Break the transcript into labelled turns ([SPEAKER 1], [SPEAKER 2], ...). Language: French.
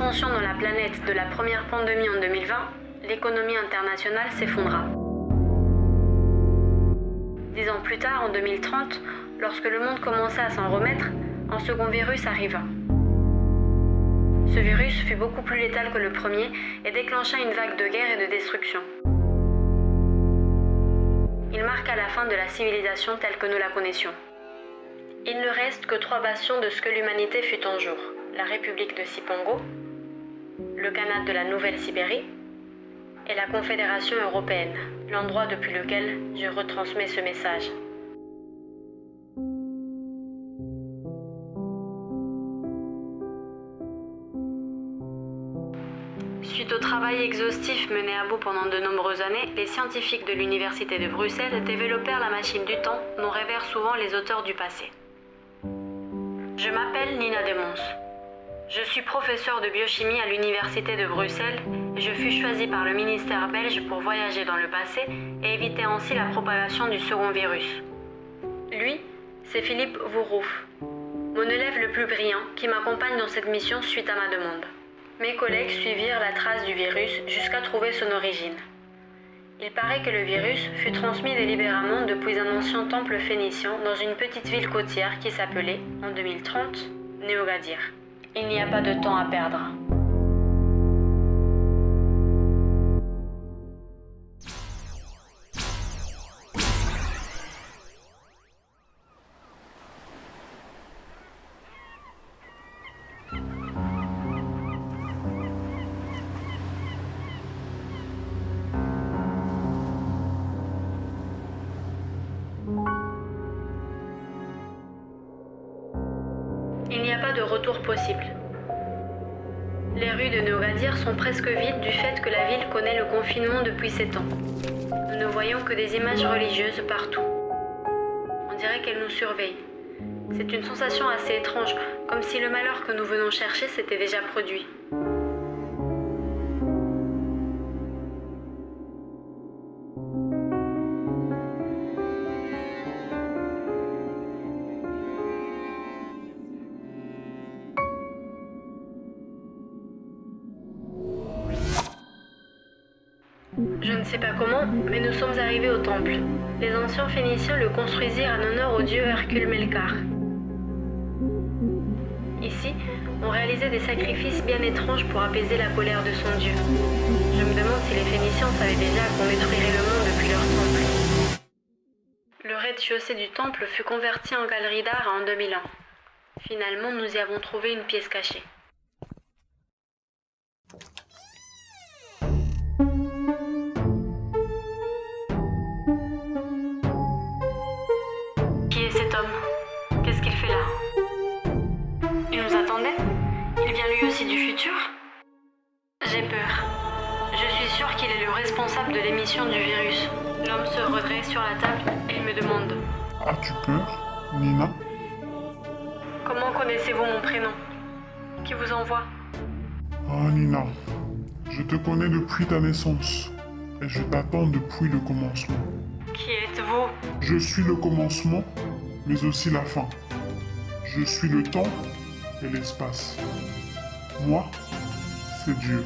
[SPEAKER 1] l'expansion dans la planète de la première pandémie en 2020, l'économie internationale s'effondra. 10 ans plus tard, en 2030, lorsque le monde commençait à s'en remettre, un second virus arriva. Ce virus fut beaucoup plus létal que le premier et déclencha une vague de guerre et de destruction. Il marqua la fin de la civilisation telle que nous la connaissions. Il ne reste que 3 bastions de ce que l'humanité fut un jour. La République de Cipango, le Khanat de la Nouvelle-Sibérie et la Confédération européenne, l'endroit depuis lequel je retransmets ce message. Suite au travail exhaustif mené à bout pendant de nombreuses années, les scientifiques de l'Université de Bruxelles développèrent la machine du temps dont rêvèrent souvent les auteurs du passé. Je m'appelle Nina Demons. Je suis professeure de biochimie à l'Université de Bruxelles et je fus choisie par le ministère belge pour voyager dans le passé et éviter ainsi la propagation du second virus. Lui, c'est Philippe Vourouf, mon élève le plus brillant qui m'accompagne dans cette mission suite à ma demande. Mes collègues suivirent la trace du virus jusqu'à trouver son origine. Il paraît que le virus fut transmis délibérément depuis un ancien temple phénicien dans une petite ville côtière qui s'appelait, en 2030, Néogadir. Il n'y a pas de temps à perdre. Il n'y a pas de retour possible. Les rues de Néogadir sont presque vides du fait que la ville connaît le confinement depuis 7 ans. Nous ne voyons que des images religieuses partout. On dirait qu'elles nous surveillent. C'est une sensation assez étrange, comme si le malheur que nous venons chercher s'était déjà produit. Je ne sais pas comment, mais nous sommes arrivés au temple. Les anciens Phéniciens le construisirent en honneur au dieu Hercule Melkart. Ici, on réalisait des sacrifices bien étranges pour apaiser la colère de son dieu. Je me demande si les Phéniciens savaient déjà qu'on détruirait le monde depuis leur temple. Le rez-de-chaussée du temple fut converti en galerie d'art en 2001. Finalement, nous y avons trouvé une pièce cachée. Qui est cet homme? Qu'est-ce qu'il fait là? Il nous attendait? Il vient lui aussi du futur? J'ai peur. Je suis sûre qu'il est le responsable de l'émission du virus. L'homme se redresse sur la table et il me demande:
[SPEAKER 2] As-tu peur, Nina?
[SPEAKER 1] Comment connaissez-vous mon prénom? Qui vous envoie?
[SPEAKER 2] Ah, Nina, je te connais depuis ta naissance et je t'attends depuis le commencement.
[SPEAKER 1] Qui êtes-vous?
[SPEAKER 2] Je suis le commencement, mais aussi la fin. Je suis le temps et l'espace. Moi, c'est Dieu.